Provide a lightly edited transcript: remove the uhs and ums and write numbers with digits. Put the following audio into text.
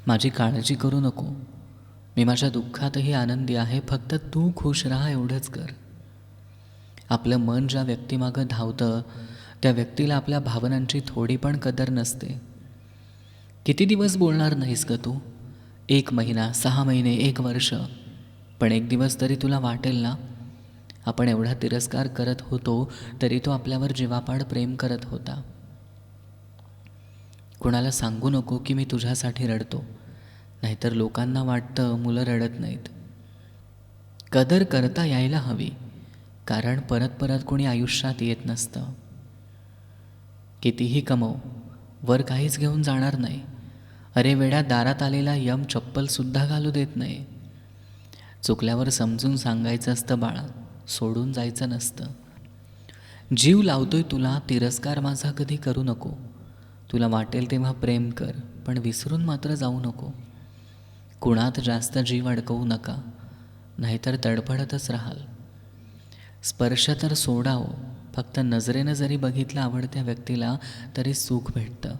माझी काळजी करू नको. मी माझ्या दुःखातही आनंदी आहे. फक्त तू खुश राहा एवढंच कर. आपलं मन ज्या व्यक्तीमागं धावतं त्या व्यक्तीला आपल्या भावनांची थोडी पण कदर नसते. किती दिवस बोलणार नाहीस ग तू? 1 महिना, 6 महिने, 1 वर्ष. पण एक दिवस तरी तुला वाटेल ना, आपण एवढा तिरस्कार करत होतो तरी तो आपल्यावर जीवापाड प्रेम करत होता. कोणाला सांगू नको की मी तुझ्यासाठी रडतो, नाहीतर लोकांना वाटतं मुलं रडत नाहीत. कदर करता यायला हवी, कारण परत परत कोणी आयुष्यात येत नसतं. कितीही कमव, वर काहीच घेऊन जाणार नाही. अरे वेड्या, दारात आलेला यम चप्पलसुद्धा घालू देत नाही. चुकल्यावर समजून सांगायचं असतं बाळा, सोडून जायचं नसतं. जीव लावतोय तुला, तिरस्कार माझा कधी करू नको. तुला वाटेल तेव्हा प्रेम कर, पण विसरून मात्र जाऊ नको. कुणात जास्त जीव अडकवू नका, नाहीतर तडफडतच राहाल. स्पर्श तर सोडाव, फक्त नजरेनं जरी बघितलं आवडत्या व्यक्तीला तरी सुख भेटतं.